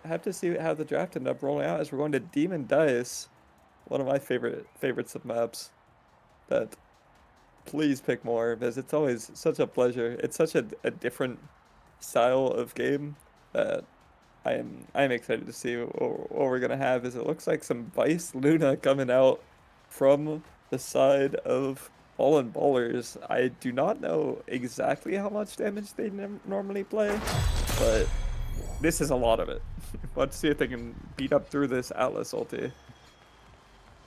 have to see how the draft ended up rolling out as we're going to Demon Dice, one of my favorites of maps. That please pick more because it's always such a pleasure. It's such a different style of game that I'm excited to see what we're gonna have. Is it looks like some Vice Luna coming out from the side of Ballin Ballers. I do not know exactly how much damage they normally play, but this is a lot of it. Let's see if they can beat up through this Atlas ulti.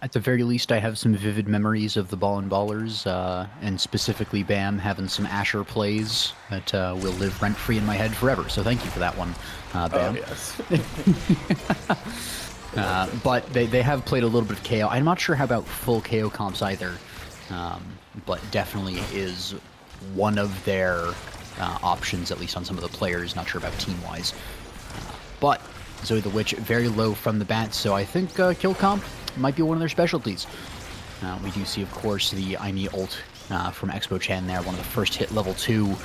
At the very least, I have some vivid memories of the Ballin Ballers, and specifically BAM having some Asher plays that will live rent-free in my head forever. So thank you for that one, BAM. Oh yes. But they have played a little bit of KO. I'm not sure how about full KO comps either, but definitely is one of their options, at least on some of the players. Not sure about team-wise. But Zoe the Witch, very low from the bat, so I think kill comp might be one of their specialties. We do see, of course, the Aimee ult from Expo Chan there, one of the first hit level 2,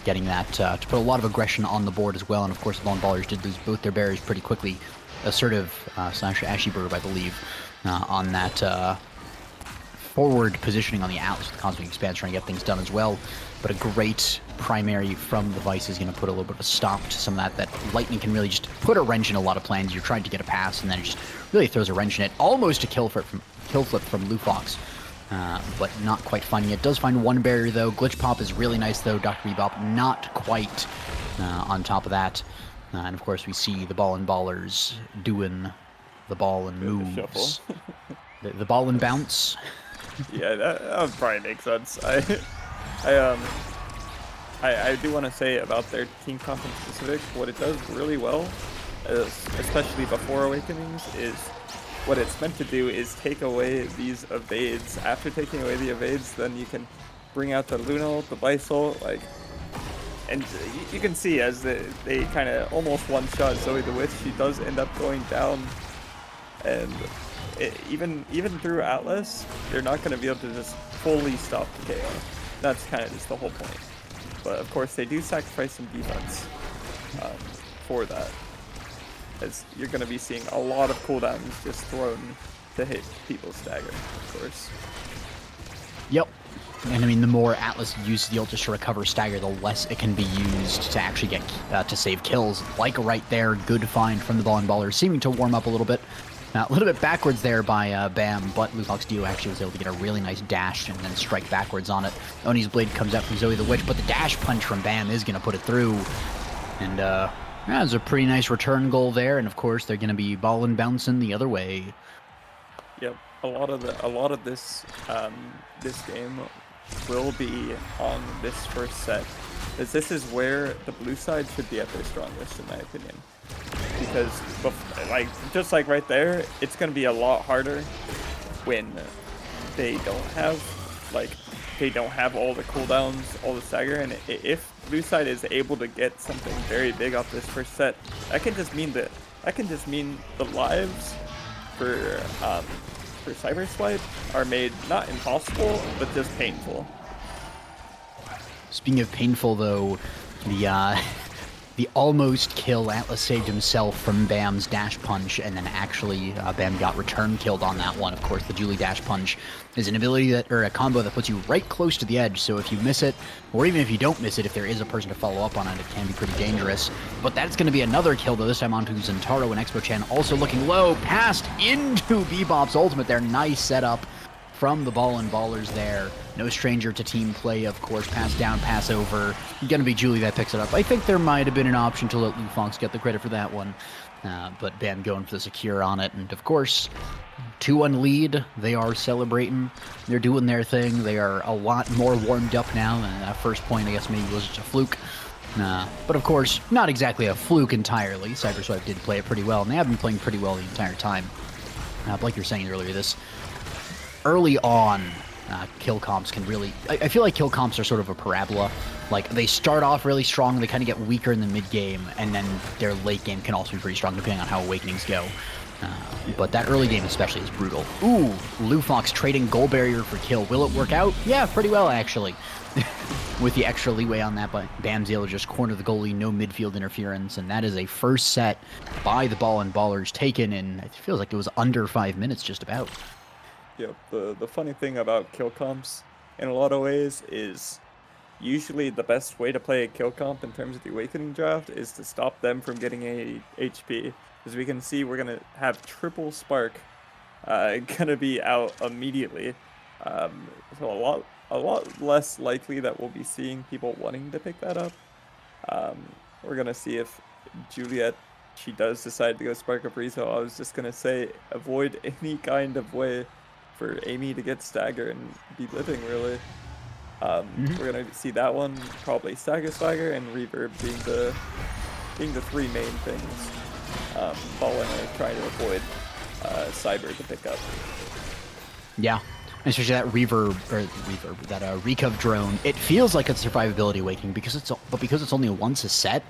getting that to put a lot of aggression on the board as well. And of course, the Ballin Ballers did lose both their barriers pretty quickly. Assertive slash Ashy Burb, I believe, on that forward positioning on the Atlas with the Cosmic Expanse, trying to get things done as well. But a great primary from the Vice is going to put a little bit of a stop to some of that. That Lightning can really just put a wrench in a lot of plans. You're trying to get a pass, and then it just really throws a wrench in it. Almost a kill flip from Lufox, but not quite finding it. Does find one barrier, though. Glitch Pop is really nice, though. Dr. Bebop not quite on top of that. And, of course, we see the Ballin Ballers doing the Ballin moves. The Ballin bounce. Yeah, that would probably make sense. I do want to say about their team comp in specific, what it does really well, especially before Awakenings, is what it's meant to do is take away these evades. After taking away the evades, then you can bring out the Luna ult, the Vice ult, like, and you can see as they kind of almost one-shot Zoe the Witch, she does end up going down, and even through Atlas, they're not going to be able to just fully stop the KO. That's kind of just the whole point. But of course, they do sacrifice some defense for that, as you're going to be seeing a lot of cooldowns just thrown to hit people's stagger, of course. Yep. And I mean, the more Atlas uses the ult just to recover stagger, the less it can be used to actually get to save kills. Like right there, good find from the Ballin Ballers, seeming to warm up a little bit. A little bit backwards there by BAM, but Lufox Dio actually was able to get a really nice dash and then strike backwards on it. Oni's blade comes out from Zoe the Witch, but the dash punch from BAM is going to put it through. And that's a pretty nice return goal there, and of course they're going to be Ballin bouncing the other way. Yep, a lot of this this game will be on this first set, as this is where the blue side should be at their strongest, in my opinion. Because, like, just like right there, it's going to be a lot harder when they don't have all the cooldowns, all the stagger, and if blue side is able to get something very big off this first set, that can just mean the lives for CyberSwipe are made not impossible, but just painful. Speaking of painful, though, the almost kill, Atlas saved himself from BAM's dash punch, and then actually BAM got return killed on that one. Of course, the Julie dash punch is an ability that, or a combo that puts you right close to the edge, so if you miss it, or even if you don't miss it, if there is a person to follow up on it, it can be pretty dangerous. But that's going to be another kill, though, this time onto Zentaro, and Expo Chan also looking low, passed into Bebop's ultimate there. Nice setup from the Ballin Ballers there. No stranger to team play, of course. Pass down, pass over. Gonna be Julie that picks it up. I think there might have been an option to let Lufox get the credit for that one. But BAM going for the secure on it. And of course, 2-1 lead. They are celebrating. They're doing their thing. They are a lot more warmed up now. And that first point, I guess, maybe was just a fluke. But of course, not exactly a fluke entirely. CyberSwipe did play it pretty well, and they have been playing pretty well the entire time. But like you were saying earlier, this early on, kill comps can really... I feel like kill comps are sort of a parabola. Like, they start off really strong, they kind of get weaker in the mid-game, and then their late game can also be pretty strong, depending on how Awakenings go. But that early game especially is brutal. Ooh, Lufox trading goal barrier for kill. Will it work out? Yeah, pretty well, actually. With the extra leeway on that, but Bam's able to just corner the goalie, no midfield interference, and that is a first set by the Ballin Ballers taken in, it feels like it was under 5 minutes just about. Yep, the funny thing about kill comps in a lot of ways is usually the best way to play a kill comp in terms of the Awakening draft is to stop them from getting a HP. As we can see, we're going to have triple Spark gonna be out immediately. So a lot less likely that we'll be seeing people wanting to pick that up. We're gonna see if Juliet, she does decide to go Spark up Rizzo. I was just gonna say avoid any kind of way for Amy to get stagger and be living really. We're gonna see that one, probably stagger swagger and reverb being the three main things. Ballin are trying to avoid Cyber to pick up. Yeah, especially that that Recov drone. It feels like it's survivability Awakening because it's only once a set.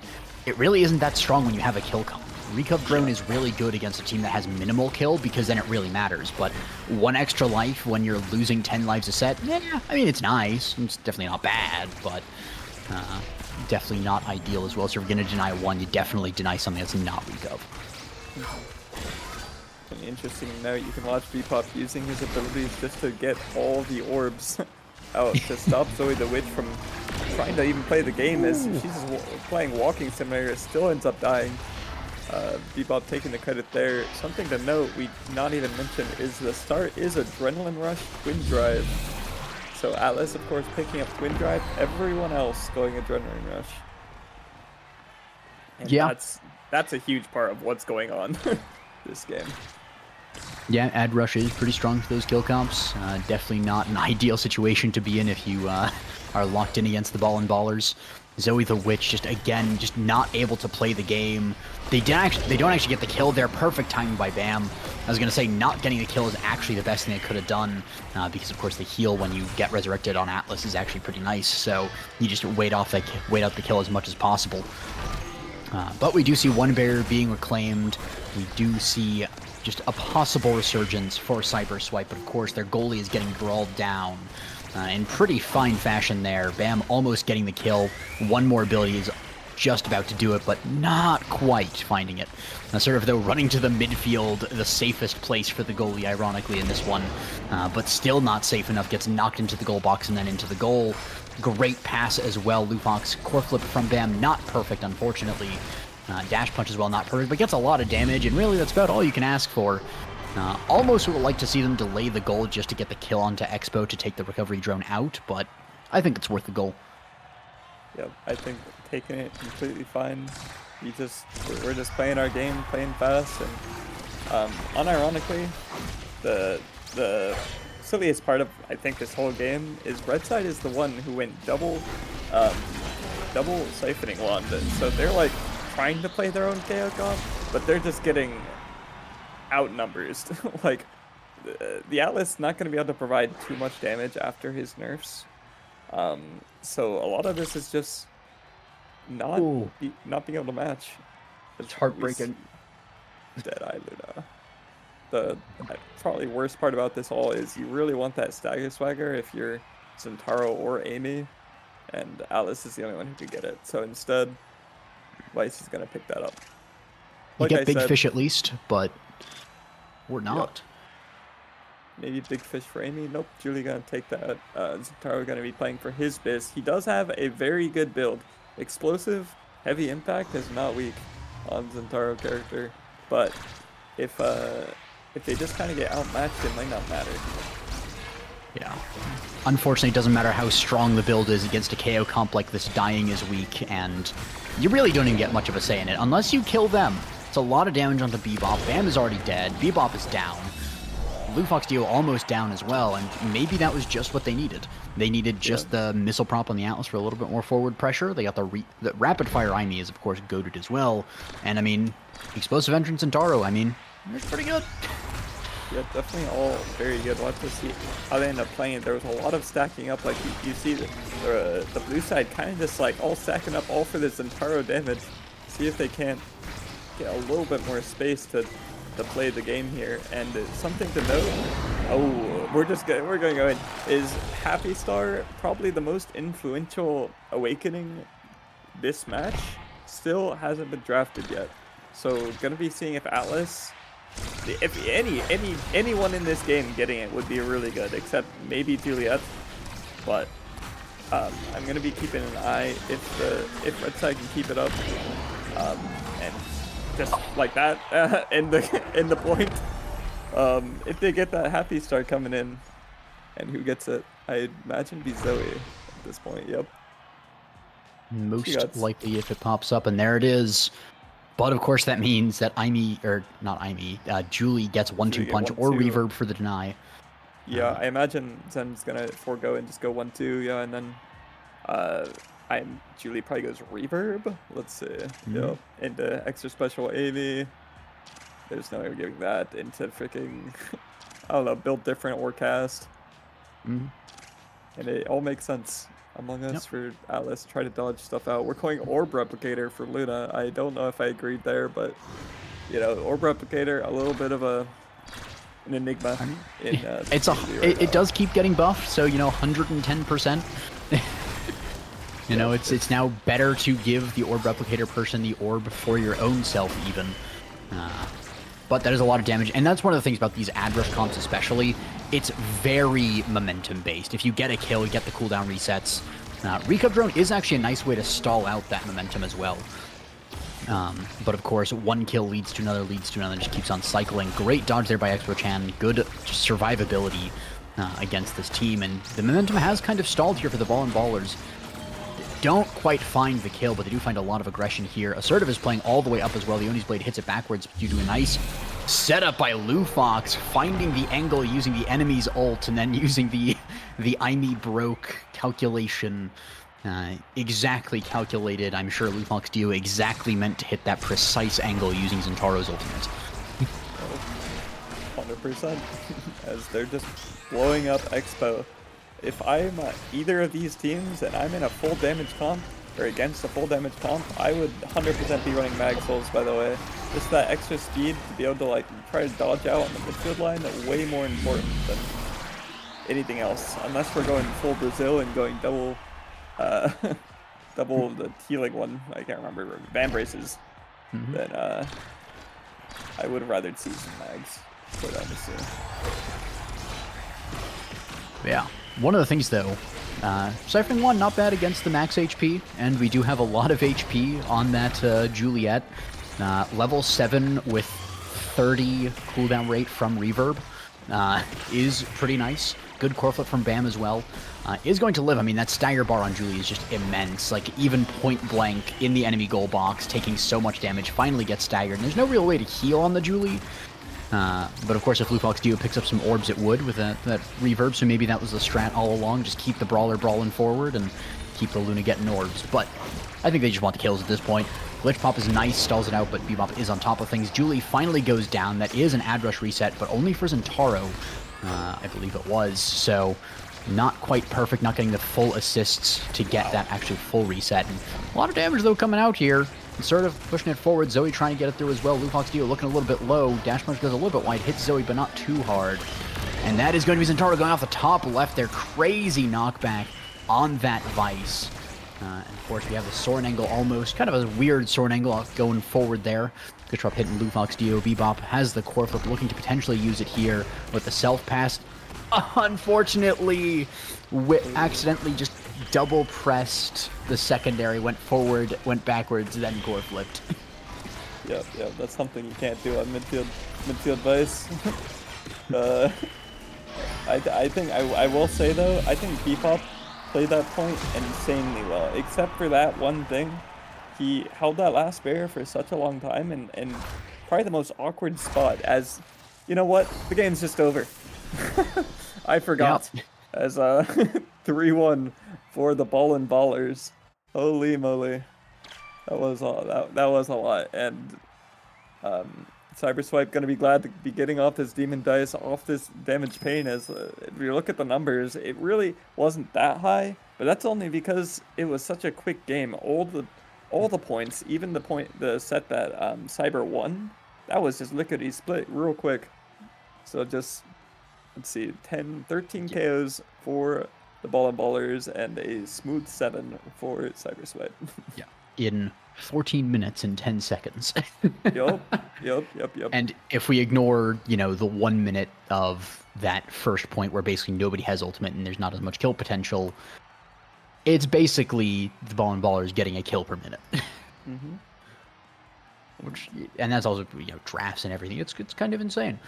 It really isn't that strong when you have a kill comp. Recov drone is really good against a team that has minimal kill because then it really matters. But one extra life when you're losing 10 lives a set, yeah, I mean, it's nice. It's definitely not bad, but definitely not ideal as well. So if you're going to deny one, you definitely deny something that's not Recov. An interesting note, you can watch Bebop using his abilities just to get all the orbs out to stop Zoe the Witch from trying to even play the game as she's just playing Walking Simulator, still ends up dying. Bebop taking the credit there. Something to note we not even mentioned is the start is Adrenaline Rush Twin Drive. So Atlas of course picking up Twin Drive, everyone else going Adrenaline Rush. And yeah, that's a huge part of what's going on this game. Yeah, Ad Rush is pretty strong for those kill comps. Definitely not an ideal situation to be in if you are locked in against the Ballin Ballers. Zoe the Witch just again just not able to play the game. They don't actually get the kill there. Perfect timing by Bam. I was gonna say not getting the kill is actually the best thing they could have done because of course the heal when you get resurrected on Atlas is actually pretty nice. So you just wait out the kill as much as possible. But we do see one barrier being reclaimed. We do see just a possible resurgence for Cyber Swipe, but of course their goalie is getting brawled down in pretty fine fashion there. Bam almost getting the kill. One more ability is just about to do it, but not quite finding it. Sort of though running to the midfield, the safest place for the goalie, ironically, in this one, but still not safe enough. Gets knocked into the goal box and then into the goal. Great pass as well. Lufox core flip from Bam, not perfect, unfortunately. Dash punch as well, not perfect, but gets a lot of damage, and really that's about all you can ask for. Almost would like to see them delay the goal just to get the kill onto Expo to take the recovery drone out, but I think it's worth the goal. Yep, I think taking it completely fine. We're just playing our game, playing fast, and unironically, the silliest part of I think this whole game is Red Side is the one who went double siphoning wand, so they're like trying to play their own KO comp, but they're just getting outnumbered. Like the Atlas not going to be able to provide too much damage after his nerfs. So a lot of this is just not being able to match. It's heartbreaking. Dead-Eye Luna. The probably worst part about this all is you really want that stagger swagger if you're Zentaro or Amy, and Atlas is the only one who could get it. So instead, Weiss is going to pick that up. Like you get Big Fish at least, but we're not. Yep. Maybe Big Fish for Amy. Nope, Julie going to take that. Zentaro going to be playing for his biz. He does have a very good build. Explosive, heavy impact is not weak on Zentaro character, but if they just kind of get outmatched, it might not matter. Yeah. Unfortunately, it doesn't matter how strong the build is against a KO comp like this, dying is weak, and you really don't even get much of a say in it, unless you kill them. It's a lot of damage onto Bebop. Bam is already dead. Bebop is down. Lufox Dio almost down as well, and maybe that was just what they needed. They needed just the missile prop on the Atlas for a little bit more forward pressure. They got the rapid fire Aimee is, of course, goated as well. And, I mean, explosive entrance and Taro, I mean, it's pretty good. Yeah, definitely all very good. We'll have to see how they end up playing. There was a lot of stacking up. Like, you see the blue side kind of just, like, all stacking up all for this Zentaro damage. See if they can't get a little bit more space to to play the game here. And something to note, oh, we're going to go in, is Happy Star probably the most influential awakening this match? Still hasn't been drafted yet. So gonna be seeing if Atlas, if anyone in this game getting it would be really good, except maybe Juliet. But I'm gonna be keeping an eye if Red Side can keep it up, and just like that, end the point. If they get that Happy Star coming in, and who gets it, I imagine be Zoe at this point. Yep. Most likely if it pops up, and there it is. But of course that means that Julie gets 1-2 punch or reverb for the deny. Yeah, I imagine Zen's gonna forego and just go 1-2, yeah, and then Julie probably goes reverb. Let's see. Yep. Into extra special AV. There's no way of giving that into freaking I don't know, build different or cast. And it all makes sense. Among Us for Atlas, try to dodge stuff out. We're going Orb Replicator for Luna. I don't know if I agreed there, but you know, Orb Replicator, a little bit of an enigma. In, it does keep getting buffed, so you know, 110%. You know, it's now better to give the Orb Replicator person the orb for your own self, even. But that is a lot of damage, and that's one of the things about these ad rush comps especially. It's very momentum-based. If you get a kill, you get the cooldown resets. Recap Drone is actually a nice way to stall out that momentum as well. But of course, one kill leads to another, just keeps on cycling. Great dodge there by Expo Chan. Good survivability against this team, and the momentum has kind of stalled here for the Ballin Ballers. Don't quite find the kill, but they do find a lot of aggression here. Assertive is playing all the way up as well. The Oni's Blade hits it backwards due to a nice setup by Lufox, finding the angle using the enemy's ult, and then using the IME broke calculation. Exactly calculated. I'm sure Lufox Dio exactly meant to hit that precise angle using Zentaro's ultimate. 100%. As they're just blowing up Expo. If I'm either of these teams and I'm in a full damage comp, or against a full damage comp, I would 100% be running Mag Souls, by the way. Just that extra speed to be able to like try to dodge out on the midfield line is way more important than anything else. Unless we're going full Brazil and going double double the healing one, I can't remember, Van Braces, then I would rather see some Mags, quite honestly. Yeah. One of the things, though, Ciphering 1, not bad against the max HP, and we do have a lot of HP on that Juliet. Level 7 with 30 cooldown rate from Reverb is pretty nice. Good core flip from Bam as well. Is going to live. I mean, that stagger bar on Julie is just immense. Like, even point blank in the enemy goal box, taking so much damage, finally gets staggered. And there's no real way to heal on the Julie. But of course, if Lufox Dio picks up some orbs, it would with that reverb, so maybe that was the strat all along, just keep the Brawler brawling forward and keep the Luna getting orbs. But I think they just want the kills at this point. Glitch Pop is nice, stalls it out, but Bebop is on top of things. Julie finally goes down. That is an ad rush reset, but only for Zentaro, I believe it was. So not quite perfect, not getting the full assists to get that actual full reset. And a lot of damage, though, coming out here. Sort of pushing it forward. Zoe trying to get it through as well. Lufox Dio looking a little bit low. Dash Punch goes a little bit wide. Hits Zoe, but not too hard. And that is going to be Zentaro going off the top left there. Crazy knockback on that Vice. And of course, we have the Soren angle almost. Kind of a weird Soren angle going forward there. Good drop hitting Lufox Dio. Bebop has the core flip, looking to potentially use it here with the self pass. Unfortunately, accidentally just double pressed the secondary, went forward, went backwards, then core flipped. Yep, that's something you can't do on midfield Vice. I think I will say though, I think Bebop played that point insanely well, except for that one thing. He held that last barrier for such a long time, and probably the most awkward spot. As you know what, the game's just over. I forgot. Yep. As 3-1 for the Ballin Ballers. Holy moly, that was a lot. And Cyberswipe gonna be glad to be getting off his Demon Dice, off this damage pain. As if you look at the numbers, it really wasn't that high, but that's only because it was such a quick game. All the points, even the set that Cyber won, that was just lickety split real quick. So just, let's see, 13 Yeah. KOs for the Ballin Ballers and a smooth 7 for CyberSweat. Yeah. In 14 minutes and 10 seconds. Yep. And if we ignore, the 1 minute of that first point where basically nobody has ultimate and there's not as much kill potential, it's basically the Ballin Ballers getting a kill per minute. Mm-hmm. And that's also, drafts and everything. It's kind of insane.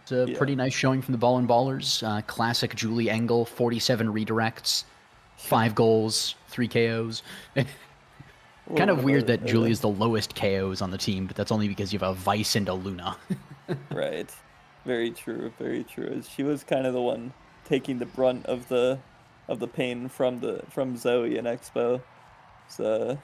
It's a Yeah. pretty nice showing from the Ballin Ballers. Classic Julie angle, 47 redirects, 5 goals, 3 KOs. A Kind little bit of weird that of Julie a, is the lowest KOs on the team, but that's only because you have a Vice and a Luna. right. Very true. Very true. She was kind of the one taking the brunt of the pain from Zoe and Expo. So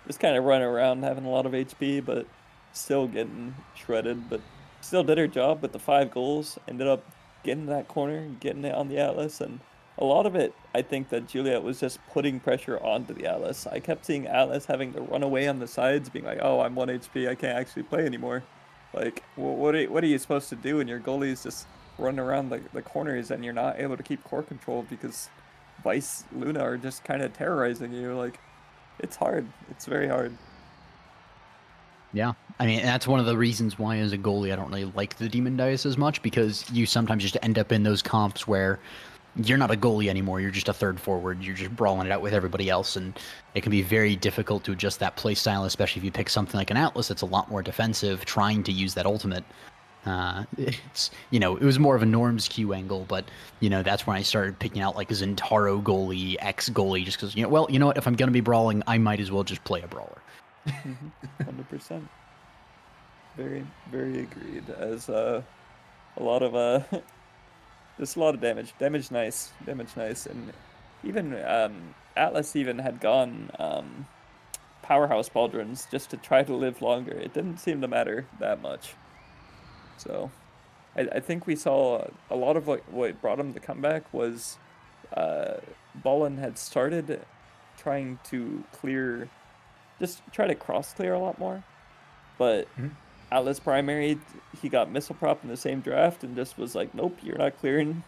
just kind of running around having a lot of HP, but still getting shredded. But still did her job with the 5 goals. Ended up getting that corner, getting it on the Atlas, and a lot of it, I think that Juliet was just putting pressure onto the Atlas. I kept seeing Atlas having to run away on the sides, being like, "Oh, I'm 1 HP. I can't actually play anymore." Like, what are you supposed to do? And your goalie's just running around the corners, and you're not able to keep core control because Vice Luna are just kind of terrorizing you. Like, it's hard. It's very hard. Yeah. I mean, that's one of the reasons why, as a goalie, I don't really like the Demon Dice as much, because you sometimes just end up in those comps where you're not a goalie anymore. You're just a third forward. You're just brawling it out with everybody else, and it can be very difficult to adjust that play style, especially if you pick something like an Atlas that's a lot more defensive, trying to use that ultimate. It was more of a Norm's Q angle, but, that's when I started picking out, like, Zentaro goalie, X goalie, just because, well, you know what? If I'm going to be brawling, I might as well just play a brawler. 100%. Very, very agreed. As a lot of just a lot of damage. Damage nice. Damage nice. And even Atlas even had gone powerhouse pauldrons just to try to live longer. It didn't seem to matter that much. So I think we saw a lot of what brought him the comeback was Ballin had started trying to just try to cross clear a lot more. But Atlas primary, he got missile prop in the same draft and just was like, nope, you're not clearing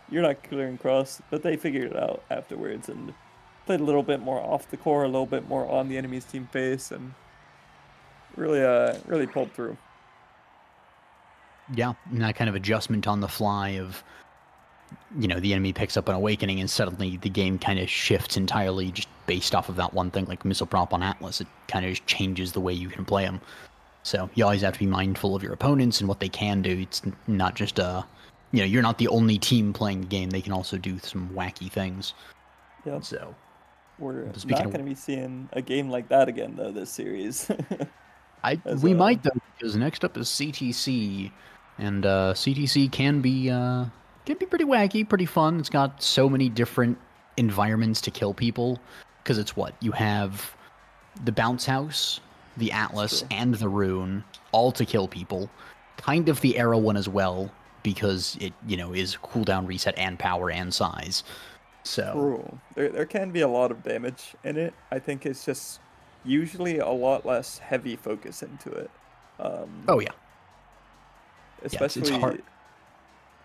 cross. But they figured it out afterwards and played a little bit more off the core, a little bit more on the enemy's team face, and really pulled through. Yeah, and that kind of adjustment on the fly of, the enemy picks up an awakening and suddenly the game kind of shifts entirely just based off of that one thing, like missile prop on Atlas. It kind of changes the way you can play them. So you always have to be mindful of your opponents and what they can do. It's not just you're not the only team playing the game. They can also do some wacky things. Yep. So We're speaking not of, going to be seeing a game like that again, though, this series. we might, though, because next up is CTC, and CTC can be pretty wacky, pretty fun. It's got so many different environments to kill people, because it's what you have: the bounce house, the Atlas, True. and the rune, all to kill people. Kind of the arrow one as well, because it is cooldown reset and power and size. So True. There can be a lot of damage in it. I think it's just usually a lot less heavy focus into it. oh yeah, it's hard. Especially, sorry,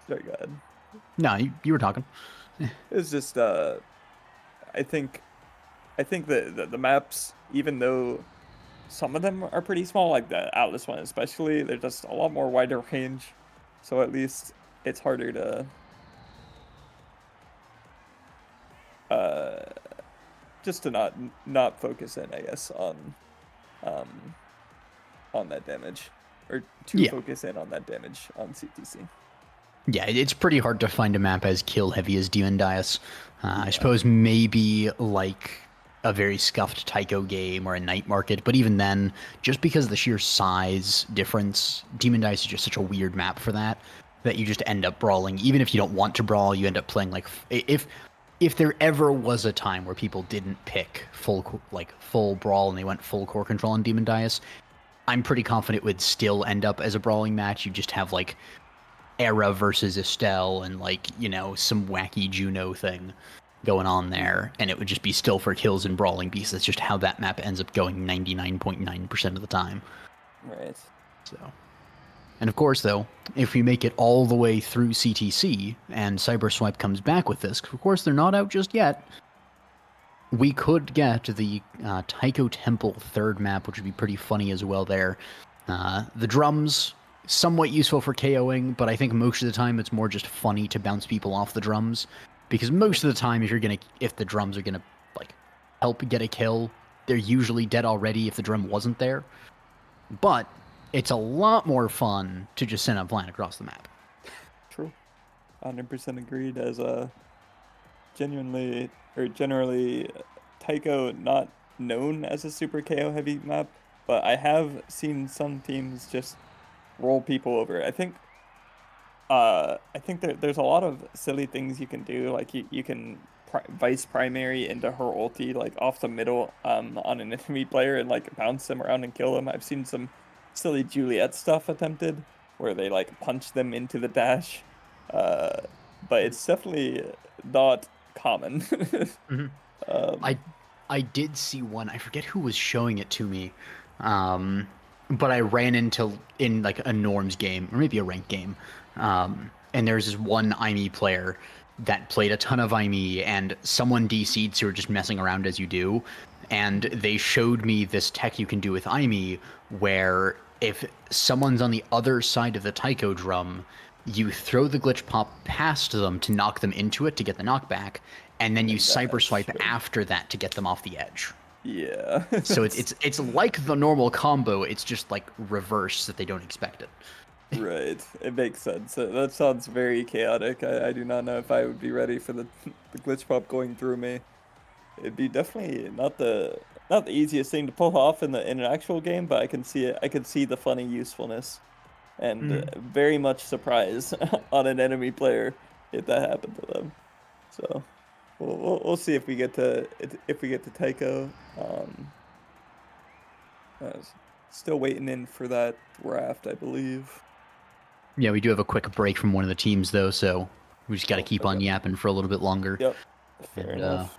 go ahead. No, you were talking. It's just I think that the maps, even though some of them are pretty small, like the Atlas one especially, they're just a lot more wider range. So at least it's harder to uh just to not focus in, I guess, um on that damage, or to Yeah, focus in on that damage on CTC. yeah, it's pretty hard to find a map as kill heavy as Demon Dice. I Yeah. suppose maybe like a very scuffed Tycho game or a Night Market, but even then, just because of the sheer size difference, Demon Dice is just such a weird map for that you just end up brawling. Even if you don't want to brawl, you end up playing like if there ever was a time where people didn't pick full brawl and they went full core control on Demon Dice, I'm pretty confident it would still end up as a brawling match. You just have like Era versus Estelle and some wacky Juno thing going on there, and it would just be still for kills and brawling, because that's just how that map ends up going 99.9% of the time. Right. So And of course, though, if we make it all the way through CTC and Cyberswipe comes back with this, of course they're not out just yet, we could get the Taiko Temple third map, which would be pretty funny as well there. The drums, somewhat useful for KOing, but I think most of the time it's more just funny to bounce people off the drums. Because most of the time, if the drums are gonna like help get a kill, they're usually dead already if the drum wasn't there. But it's a lot more fun to just send a plan across the map. True. 100% agreed. As a generally Taiko not known as a super KO heavy map, but I have seen some teams just roll people over. I think there's a lot of silly things you can do. Like you can vice primary into her ulti like off the middle on an enemy player and like bounce them around and kill them. I've seen some silly Juliet stuff attempted where they like punch them into the dash. But it's definitely not common. Mm-hmm. I did see one. I forget who was showing it to me, but I ran in like a norms game or maybe a ranked game, and there's this one IME player that played a ton of IME, and someone DC'd, so you're just messing around as you do, and they showed me this tech you can do with IME where if someone's on the other side of the taiko drum, you throw the glitch pop past them to knock them into it to get the knockback, and then you cyber swipe after that to get them off the edge. Yeah. So it's like the normal combo, it's just like reverse that they don't expect it. Right. It makes sense. That sounds very chaotic. I do not know if I would be ready for the glitch pop going through me. It'd be definitely not the easiest thing to pull off in an actual game, but I can see it. I can see the funny usefulness, and very much surprise on an enemy player if that happened to them. So we'll see if we get to Taiko. Still waiting in for that draft, I believe. Yeah, we do have a quick break from one of the teams though, so we just got to keep on yapping for a little bit longer. Yep. Fair enough.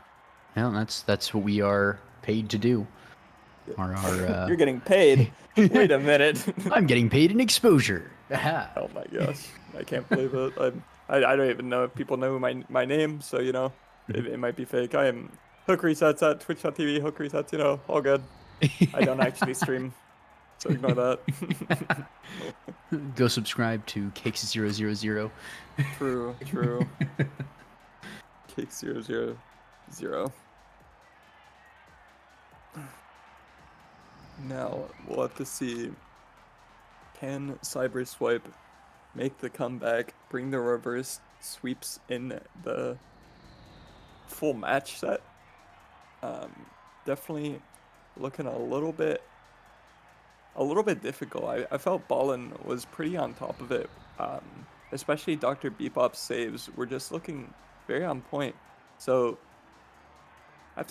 Yeah, that's what we are paid to do. You're getting paid. Wait a minute. I'm getting paid in exposure. Oh my gosh, I can't believe it. I don't even know if people know my name, so you know it might be fake. I am Hook Resets at Twitch.tv. Hook Resets, you know, all good. I don't actually stream, so ignore that. Go subscribe to Cakes000. True. Cake000. Now we'll have to see. Can Cyberswipe make the comeback, bring the reverse sweeps in the full match set? Definitely looking a little bit difficult. I felt Ballin was pretty on top of it. Especially Dr. Bebop's saves were just looking very on point. So I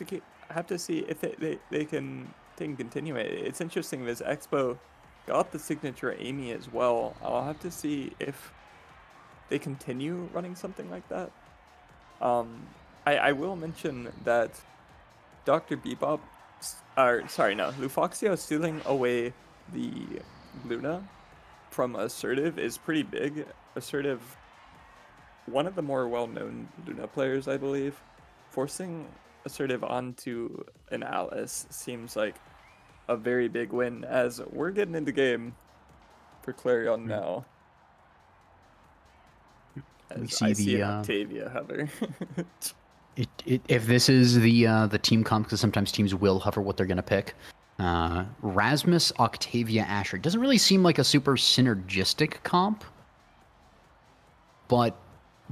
have to see if they can continue it. It's interesting. This Expo got the signature Amy as well. I'll have to see if they continue running something like that. I will mention that Dr. Bebop, Lufoxio stealing away the Luna from Assertive is pretty big. Assertive, one of the more well-known Luna players, I believe. Forcing Assertive onto an Alice seems like a very big win, as we're getting into game for Clarion now. We see an Octavia hover. If this is the team comp, because sometimes teams will hover what they're going to pick. Rasmus, Octavia, Asher. Doesn't really seem like a super synergistic comp, but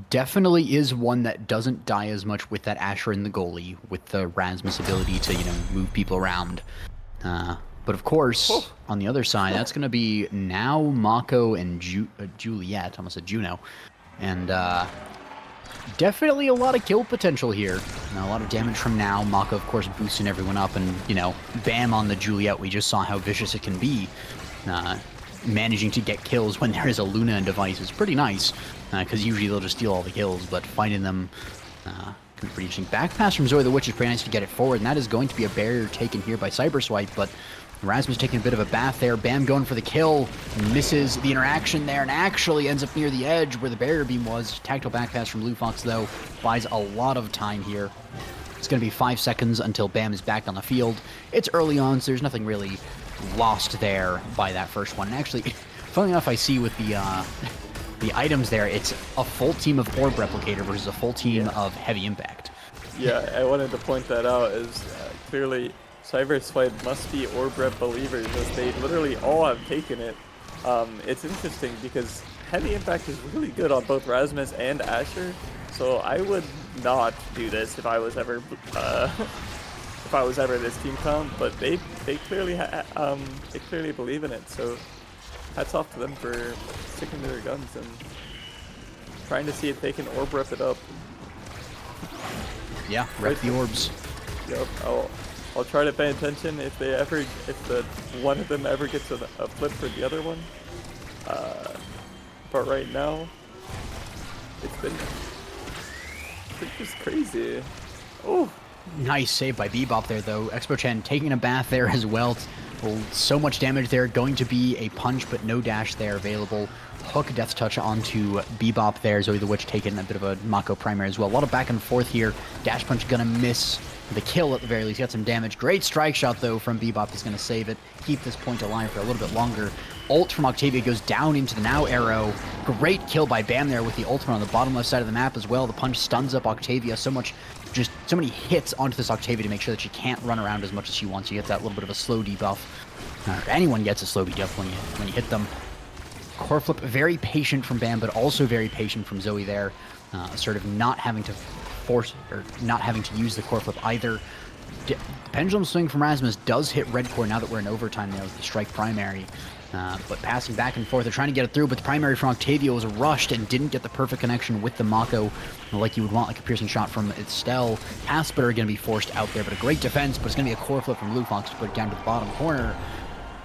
definitely is one that doesn't die as much with that Asher in the goalie, with the Rasmus ability to, move people around. But of course, on the other side, that's going to be now Mako and Juliet, almost said Juno. And definitely a lot of kill potential here. A lot of damage from now. Mako, of course, boosting everyone up. And, bam on the Juliet. We just saw how vicious it can be. Managing to get kills when there is a Luna in device is pretty nice. Because usually they'll just steal all the kills. But finding them can be pretty interesting. Back pass from Zoe the Witch is pretty nice to get it forward. And that is going to be a barrier taken here by Cyberswipe. But Erasmus taking a bit of a bath there. Bam going for the kill. Misses the interaction there and actually ends up near the edge where the barrier beam was. Tactical back pass from Lufox, though, buys a lot of time here. It's going to be 5 seconds until Bam is back on the field. It's early on, so there's nothing really lost there by that first one. And actually, funnily enough, I see with the items there, it's a full team of Orb Replicator versus a full team of Heavy Impact. Yeah, I wanted to point that out as clearly CyberSwipe must be Orb Rep believers as they literally all have taken it. It's interesting because Heavy Impact is really good on both Rasmus and Asher, so I would not do this if I was ever this team comp, but they clearly they clearly believe in it, so hats off to them for sticking to their guns and trying to see if they can Orb Rep it up. Yeah, wreck the orbs. Yep, I'll try to pay attention if the one of them ever gets a flip for the other one. But right now, it's just crazy. Oh, nice save by Bebop there, though. Expo Chen taking a bath there as well. Well, so much damage there. Going to be a punch, but no dash there available. Hook Death Touch onto Bebop there. Zoe the Witch taking a bit of a Mako primary as well. A lot of back and forth here. Dash Punch gonna miss the kill at the very least. Got some damage. Great strike shot, though, from Bebop. He's gonna save it. Keep this point alive for a little bit longer. Ult from Octavia goes down into the now arrow. Great kill by Bam there with the ultimate on the bottom left side of the map as well. The punch stuns up Octavia. So many hits onto this Octavia to make sure that she can't run around as much as she wants. You get that little bit of a slow debuff. Anyone gets a slow debuff when you hit them. Core flip, very patient from Bam, but also very patient from Zoe there. Sort of not having to force or not having to use the core flip either. The pendulum swing from Rasmus does hit red core now that we're in overtime there with the strike primary. But passing back and forth, they're trying to get it through, but the primary from Octavia was rushed and didn't get the perfect connection with the Mako like you would want, like a piercing shot from Estelle. Casper are going to be forced out there, but a great defense, but it's going to be a core flip from Lufox to put it down to the bottom corner.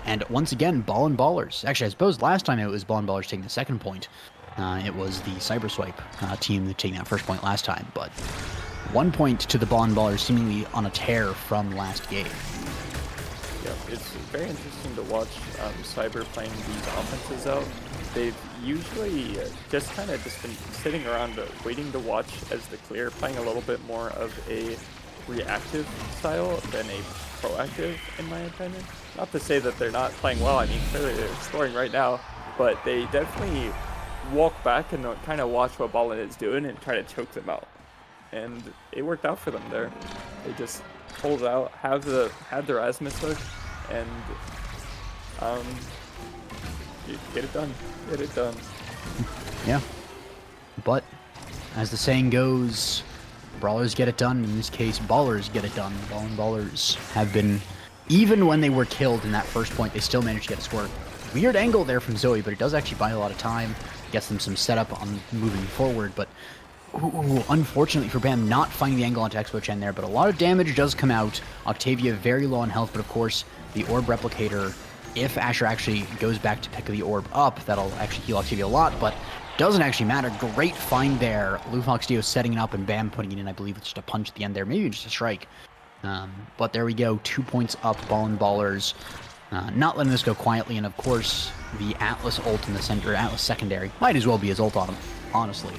And once again, Ballin Ballers. Actually, I suppose last time it was Ballin Ballers taking the second point. It was the CyberSwipe team taking that first point last time, but 1 point to the Ballin Ballers seemingly on a tear from last game. Yeah, it's very interesting to watch Cyber playing these offenses out. They've usually just been sitting around waiting to watch as the clear, playing a little bit more of a reactive style than a proactive, in my opinion. Not to say that they're not playing well, I mean, clearly they're scoring right now, but they definitely walk back and kind of watch what Ballin is doing and try to choke them out. And it worked out for them there. They just pulled out, had the Rasmus hook, and get it done. Get it done. Yeah. But as the saying goes, brawlers get it done. In this case, ballers get it done. Ballin Ballers have been, even when they were killed in that first point, they still managed to get a score. Weird angle there from Zoe, but it does actually buy a lot of time. Gets them some setup on moving forward, but unfortunately for Bam, not finding the angle onto Expo Chen there, but a lot of damage does come out. Octavia very low on health, but of course, the Orb Replicator, if Asher actually goes back to pick the Orb up, that'll actually heal Octavia a lot, but doesn't actually matter. Great find there. Lufox Dio setting it up and Bam putting it in, I believe, with just a punch at the end there, maybe just a strike. But there we go, 2 points up, Ballin Ballers. Not letting this go quietly, and of course, the Atlas ult in the center, Atlas secondary, might as well be his ult on him, honestly.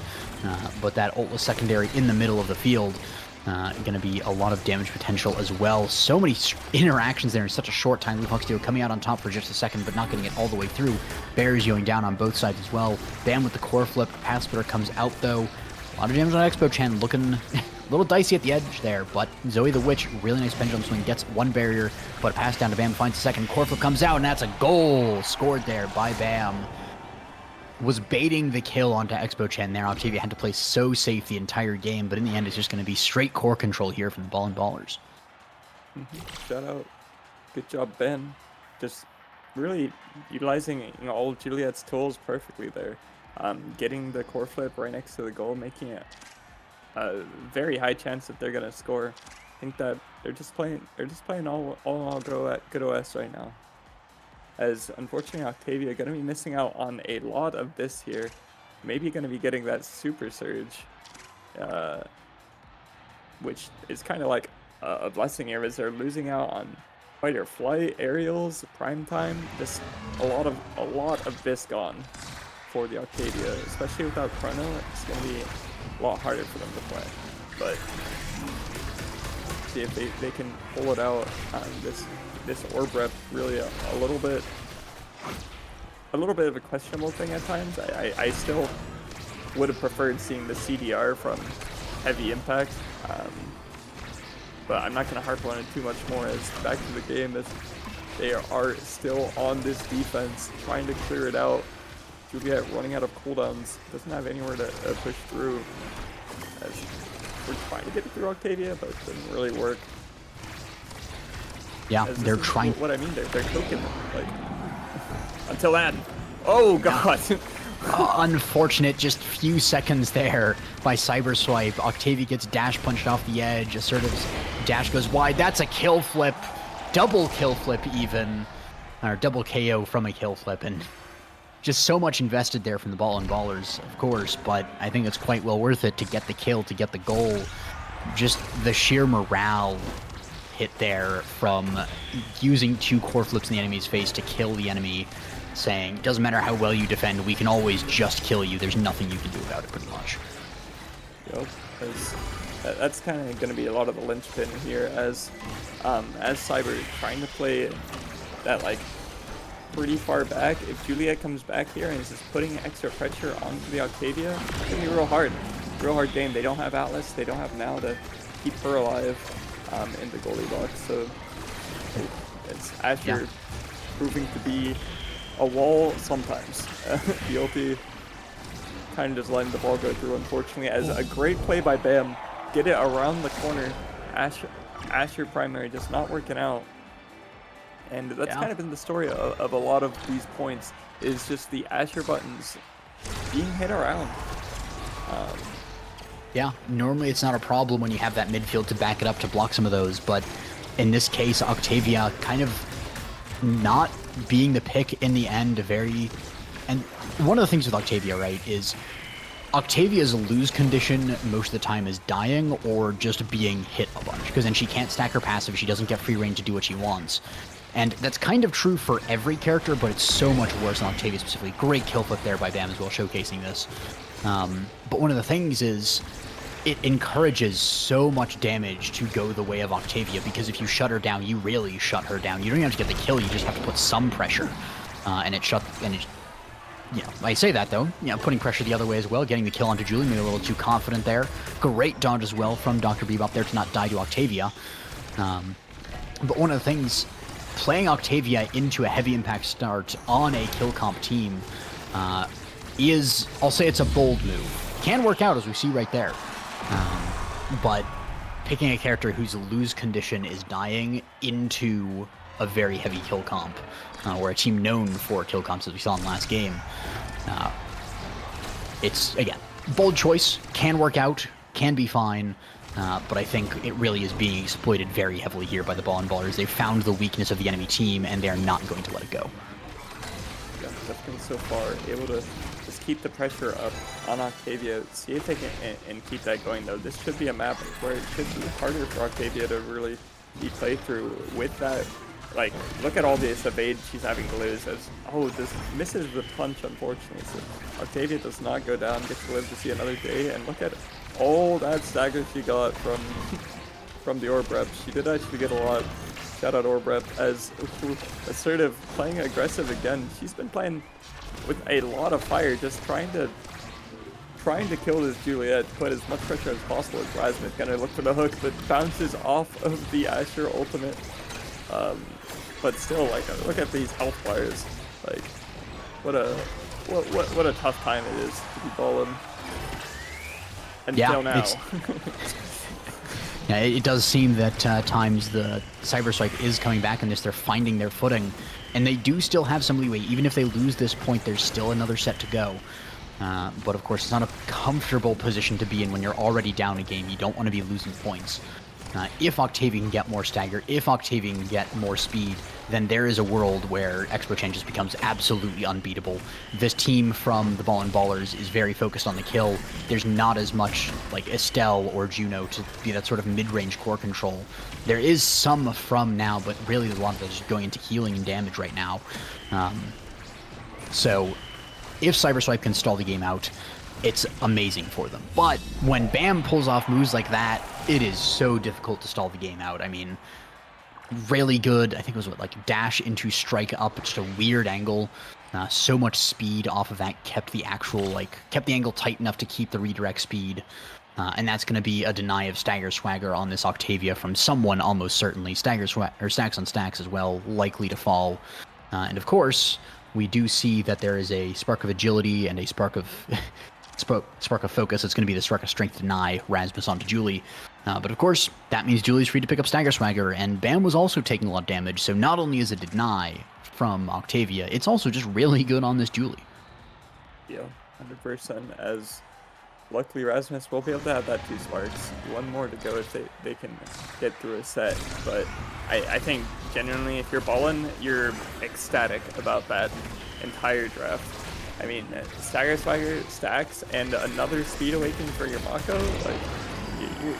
But that ult was secondary in the middle of the field. Going to be a lot of damage potential as well. So many interactions there in such a short time. Lufox Dio coming out on top for just a second, but not getting it all the way through. Bears going down on both sides as well. Bam with the core flip. Path Splitter comes out, though. A lot of damage on Expo Chen, looking a little dicey at the edge there, but Zoe the Witch, really nice pendulum swing, gets one barrier, but a pass down to Bam, finds the second. Core flip comes out, and that's a goal scored there by Bam. Was baiting the kill onto Expo Chen there. Octavia had to play so safe the entire game, but in the end, it's just going to be straight core control here from the Ballin Ballers. Shout out. Good job, Ben. Just really utilizing all of Juliet's tools perfectly there. Getting the core flip right next to the goal, making it a very high chance that they're going to score. I think that they're just playing all good OS right now. As unfortunately Octavia going to be missing out on a lot of this here. Maybe going to be getting that super surge, which is kind of like a blessing here, as they're losing out on fighter flight, aerials, prime time. Just a lot of this gone for the Octavia, especially without Chrono. It's gonna be a lot harder for them to play. But see if they can pull it out. This orb rep really a little bit of a questionable thing at times. I still would have preferred seeing the CDR from heavy impact. But I'm not going to harp on it too much more, as back to the game, as they are still on this defense, trying to clear it out. Juliet running out of cooldowns, doesn't have anywhere to push through. As we're trying to get through Octavia, but it doesn't really work. Yeah, they're trying. What I mean, they're cooking, like, until then. Oh, God. Unfortunate, just few seconds there by CYBR. Octavia gets dash punched off the edge. Assertive's dash goes wide. That's a kill flip. Double kill flip even. Or double KO from a kill flip. And just so much invested there from the Ballin Ballers, of course. But I think it's quite well worth it to get the kill, to get the goal. Just the sheer morale hit there from using 2 core flips in the enemy's face to kill the enemy, saying, doesn't matter how well you defend, we can always just kill you. There's nothing you can do about it, pretty much. Yep, that's kind of going to be a lot of the linchpin here, as CYBR trying to play that, like, pretty far back. If Juliet comes back here and is just putting extra pressure onto the Octavia, it's going to be real hard game. They don't have Atlas, they don't have Now to keep her alive in the goalie box, so it's Asher proving to be a wall sometimes. The ulti kind of just letting the ball go through, unfortunately, as a great play by Bam. Get it around the corner. Asher primary just not working out. And that's kind of been the story of a lot of these points, is just the Asher buttons being hit around. Yeah, normally it's not a problem when you have that midfield to back it up to block some of those, but in this case, Octavia kind of not being the pick in the end. And one of the things with Octavia, right, is Octavia's lose condition most of the time is dying or just being hit a bunch, because then she can't stack her passive, she doesn't get free reign to do what she wants. And that's kind of true for every character, but it's so much worse on Octavia specifically. Great kill flip there by Bam as well, showcasing this. But one of the things is, it encourages so much damage to go the way of Octavia, because if you shut her down, you really shut her down. You don't even have to get the kill, you just have to put some pressure. I say that though, putting pressure the other way as well, getting the kill onto Julie, maybe a little too confident there. Great dodge as well from Dr. Bebop there to not die to Octavia. But one of the things, playing Octavia into a heavy impact start on a kill comp team is, I'll say it's a bold move. Can work out, as we see right there. But picking a character whose lose condition is dying into a very heavy kill comp, or a team known for kill comps, as we saw in the last game, it's, again, bold choice, can work out, can be fine, but I think it really is being exploited very heavily here by the Ballin Ballers. They've found the weakness of the enemy team, and they're not going to let it go. Yeah, definitely so far able to just keep the pressure up on Octavia, see if they can and keep that going, though. This should be a map where it should be harder for Octavia to really be played through with that. Like, look at all this evade she's having to lose, as, this misses the punch, unfortunately. So Octavia does not go down, gets to live to see another day, and look at all that stagger she got from the orb rep. She did actually get a lot. Shout out orb rep, as Assertive playing aggressive again. She's been playing with a lot of fire, just trying to kill this Juliet, put as much pressure as possible as Rasmus. Gonna look for the hook, but bounces off of the Asher ultimate. But still, like, look at these health bars. Like, what a tough time it is to be Ballin. Until now. Yeah, it does seem that times the CYBR is coming back in this. They're finding their footing, and they do still have some leeway. Even if they lose this point, there's still another set to go. But of course, it's not a comfortable position to be in when you're already down a game. You don't want to be losing points. If Octavia can get more stagger, if Octavia can get more speed, then there is a world where Expo Chen just becomes absolutely unbeatable. This team from the Ballin Ballers is very focused on the kill. There's not as much like Estelle or Juno to be that sort of mid-range core control. There is some from now, but really a lot of it is going into healing and damage right now. So if CYBR can stall the game out, it's amazing for them. But when BAM pulls off moves like that, it is so difficult to stall the game out. I mean, really good, I think it was what, like dash into strike up, just a weird angle. So much speed off of that kept the angle tight enough to keep the redirect speed. And that's going to be a deny of Stagger Swagger on this Octavia from someone almost certainly. Stacks on stacks as well, likely to fall. And of course, we do see that there is a spark of agility and a spark of spark of focus. It's going to be the spark of strength deny Rasmus onto Julie. But of course, that means Julie's free to pick up Stagger Swagger, and BAM was also taking a lot of damage. So not only is it a deny from Octavia, it's also just really good on this Julie. Yeah, 100%. As luckily Rasmus will be able to have that 2 sparks. One more to go if they can get through a set. But I think genuinely, if you're Ballin, you're ecstatic about that entire draft. I mean, Stagger Swagger stacks and another speed awakening for your Mako, like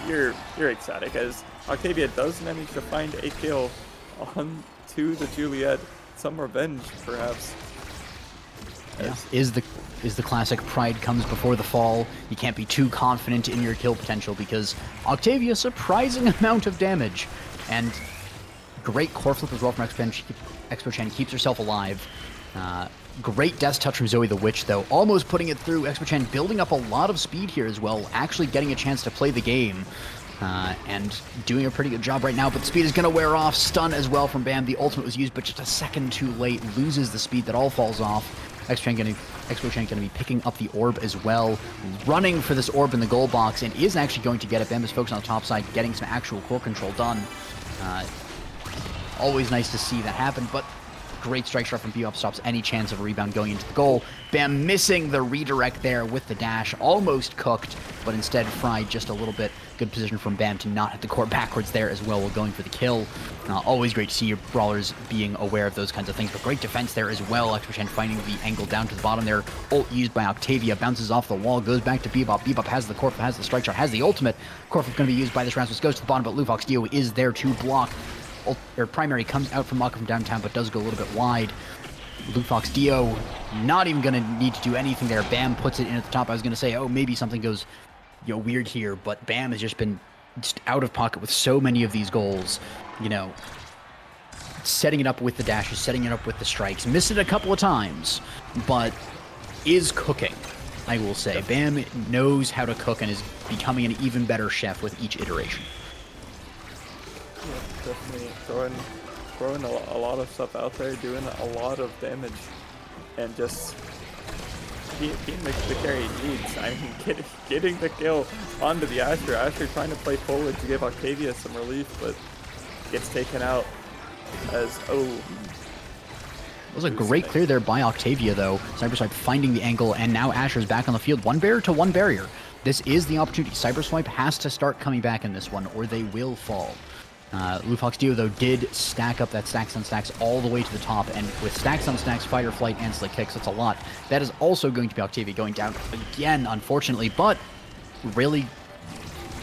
you're ecstatic, as Octavia does manage to find a kill onto the Juliet. Some revenge, perhaps. Yeah. Is the classic pride comes before the fall. You can't be too confident in your kill potential because Octavia, surprising amount of damage. And great core flip as well from Expo Chen, keeps herself alive. Great Death Touch from Zoe the Witch, though, almost putting it through. Expo Chen building up a lot of speed here as well, actually getting a chance to play the game. And doing a pretty good job right now, but the speed is going to wear off. Stun as well from BAM. The ultimate was used, but just a second too late. Loses the speed. That all falls off. Expo Chen going to be picking up the orb as well. Running for this orb in the goal box, and is actually going to get it. BAM is focused on the top side, getting some actual core control done. Always nice to see that happen, but great strike shot from Bebop stops any chance of a rebound going into the goal. BAM missing the redirect there with the dash. Almost cooked, but instead fried just a little bit. Good position from BAM to not hit the core backwards there as well while going for the kill. Always great to see your brawlers being aware of those kinds of things, but great defense there as well. Expo Chen finding the angle down to the bottom there. Ult used by Octavia, bounces off the wall, goes back to Bebop. Bebop has the core, has the strike shot, has the ultimate. Core going to be used by this Rasmus, goes to the bottom, but Lufox Dio is there to block. Primary comes out from Maka from downtown, but does go a little bit wide. Lufox Dio not even going to need to do anything there. BAM puts it in at the top. I was going to say, oh, maybe something goes weird here, but BAM has just been out of pocket with so many of these goals. Setting it up with the dashes, setting it up with the strikes. Missed it a couple of times, but is cooking, I will say. BAM knows how to cook and is becoming an even better chef with each iteration. Yeah, definitely throwing a lot of stuff out there, doing a lot of damage, and just being the carry he needs. I mean, getting the kill onto the Asher. Asher trying to play forward to give Octavia some relief, but gets taken out as, It was a great clear there by Octavia, though. CyberSwipe finding the angle, and now Asher's back on the field. One barrier to one barrier. This is the opportunity. CyberSwipe has to start coming back in this one, or they will fall. Lufox Dio, though, did stack up that stacks on stacks all the way to the top, and with stacks on stacks, fight or flight, and slick kicks, that's a lot. That is also going to be Octavia going down again, unfortunately, but really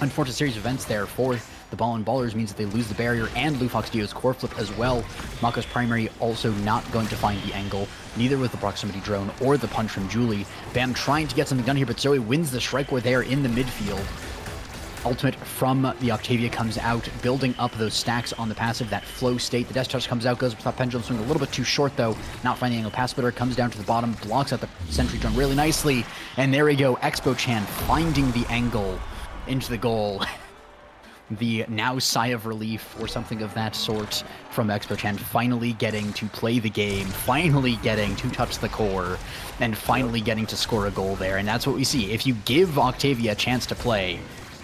unfortunate series of events there for the Ballin Ballers means that they lose the barrier and Lufox Dio's core flip as well. Mako's primary also not going to find the angle, neither with the proximity drone or the punch from Julie. BAM trying to get something done here, but Zoe wins the strike war there in the midfield. Ultimate from the Octavia comes out, building up those stacks on the passive, that flow state. The Death Touch comes out, goes with that pendulum swing, a little bit too short though, not finding the angle. Pass splitter comes down to the bottom, blocks out the sentry drone really nicely, and there we go, Expo Chen finding the angle into the goal. The now sigh of relief or something of that sort from Expo Chen, finally getting to play the game, finally getting to touch the core, and finally getting to score a goal there. And that's what we see. If you give Octavia a chance to play,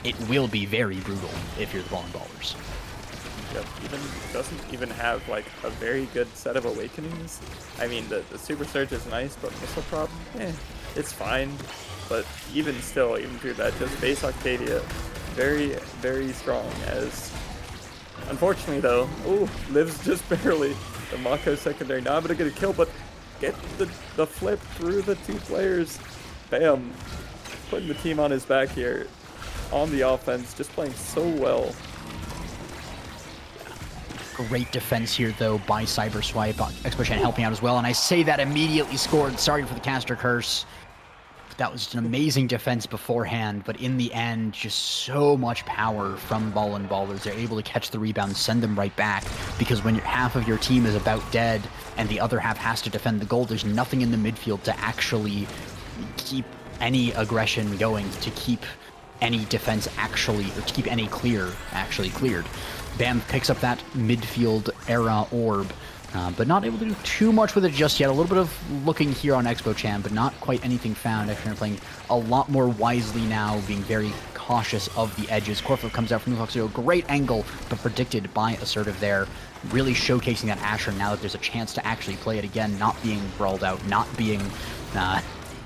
it will be very brutal if you're the Ballin Ballers. Yep, doesn't even have like a very good set of awakenings. I mean, the Super Surge is nice, but missile problem, it's fine. But even still, even through that, just base Octavia, very, very strong. As unfortunately though, lives just barely. The Mako secondary not able to get a kill, but get the flip through the two players. Bam. Putting the team on his back here on the offense, just playing so well. Great defense here, though, by CYBR. Expo helping out as well, and I say that immediately scored. Sorry for the caster curse. That was just an amazing defense beforehand, but in the end, just so much power from Ballin Ballers. They're able to catch the rebound, send them right back, because when half of your team is about dead and the other half has to defend the goal, there's nothing in the midfield to actually keep any aggression going, to keep any defense actually, or to keep any clear actually cleared. BAM picks up that midfield era orb, but not able to do too much with it just yet. A little bit of looking here on Expo Chan, but not quite anything found. Expo playing a lot more wisely now, being very cautious of the edges. Corflip comes out from Lufox. Great angle, but predicted by Assertive there. Really showcasing that Asher now that there's a chance to actually play it again, not being brawled out, not being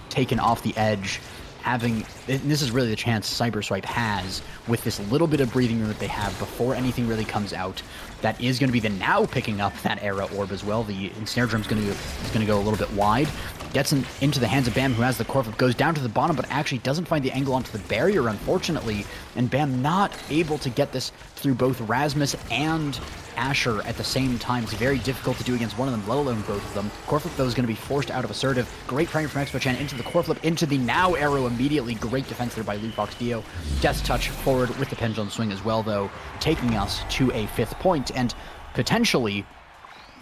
taken off the edge. Having, this is really the chance CYBR has with this little bit of breathing room that they have before anything really comes out. That is going to be the now picking up that era orb as well. The snare drum's going to go a little bit wide. Gets into the hands of Bam, who has the Corflip, goes down to the bottom, but actually doesn't find the angle onto the barrier, unfortunately. And Bam not able to get this through both Rasmus and Asher at the same time. It's very difficult to do against one of them, let alone both of them. Corflip, though, is going to be forced out of Assertive. Great priming from Expo Chan into the Corflip, into the now arrow immediately. Great defense there by Lufox Dio. Death touch forward with the pendulum swing as well, though, taking us to a 5th point. And potentially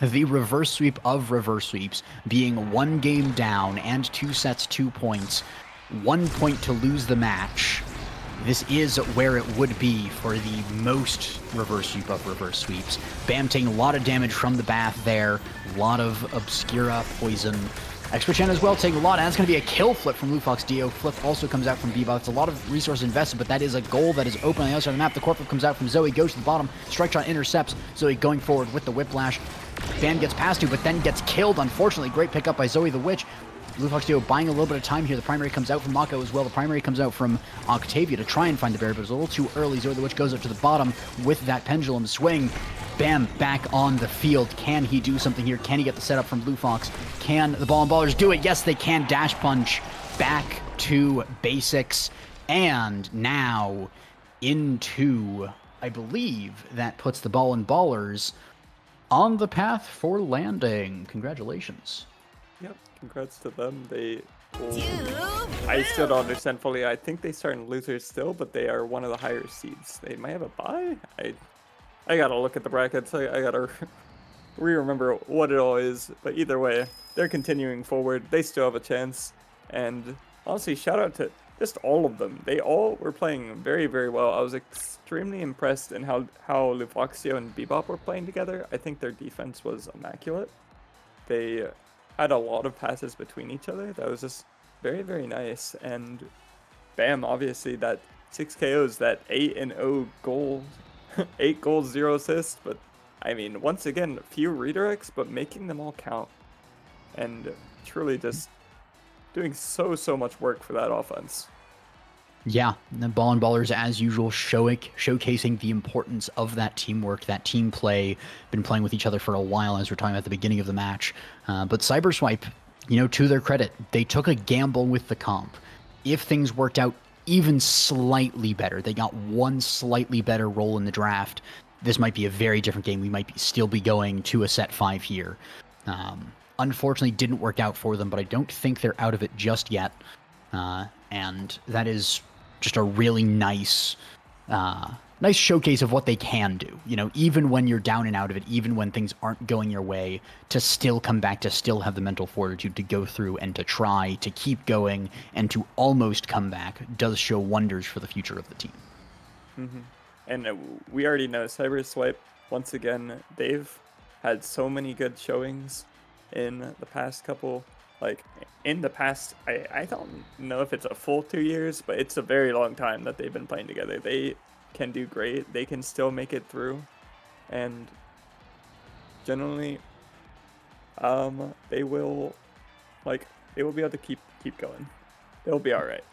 the reverse sweep of reverse sweeps, being 1 game down and 2 sets, 2 points, 1 point to lose the match. This is where it would be for the most reverse sweep of reverse sweeps. Bam taking a lot of damage from the bath there, a lot of Obscura poison. Expo Chan as well taking a lot, and it's going to be a kill flip from Lufox Dio. Flip also comes out from Bebop. It's a lot of resources invested, but that is a goal that is open on the other side of the map. The Corflip comes out from Zoe, goes to the bottom. Strike shot intercepts. Zoe going forward with the whiplash. Bam gets past you, but then gets killed, unfortunately. Great pickup by Zoe the Witch. Lufox Dio buying a little bit of time here. The primary comes out from Mako as well. The primary comes out from Octavia to try and find the barrier, but it's a little too early. Zoe the Witch goes up to the bottom with that pendulum swing. Bam, back on the field. Can he do something here? Can he get the setup from Lufox? Can the Ballin Ballers do it? Yes, they can. Dash punch back to basics. And now into, I believe, that puts the Ballin Ballers on the path for landing. Congratulations. Yep, congrats to them. I still don't understand fully. I think they start in losers still, but they are one of the higher seeds. They might have a bye? I gotta look at the brackets. I gotta re-remember what it all is. But either way, they're continuing forward. They still have a chance. And honestly, shout out to just all of them. They all were playing very, very well. I was extremely impressed in how Lufoxio and Bebop were playing together. I think their defense was immaculate. They had a lot of passes between each other. That was just very, very nice. And Bam, obviously that 6 KOs, that 8-0 goal, 8 goals, 0 assists. But I mean, once again, few redirects, but making them all count. And truly just doing so much work for that offense. Yeah, the Ballin Ballers, as usual, showcasing the importance of that teamwork, that team play. Been playing with each other for a while, as we're talking about at the beginning of the match. But CyberSwipe, you know, to their credit, they took a gamble with the comp. If things worked out even slightly better, they got one slightly better roll in the draft, this might be a very different game. We might still be going to a set 5 here. Unfortunately, didn't work out for them, but I don't think they're out of it just yet. And that is just a really nice showcase of what they can do. You know, even when you're down and out of it, even when things aren't going your way, to still come back, to still have the mental fortitude to go through and to try, to keep going, and to almost come back does show wonders for the future of the team. Mm-hmm. And we already know CyberSwipe, once again, they've had so many good showings in the past couple, like in the past, I don't know if it's a full 2 years, but it's a very long time that they've been playing together. They can do great. They can still make it through, and generally, they will be able to keep going. They'll be all right.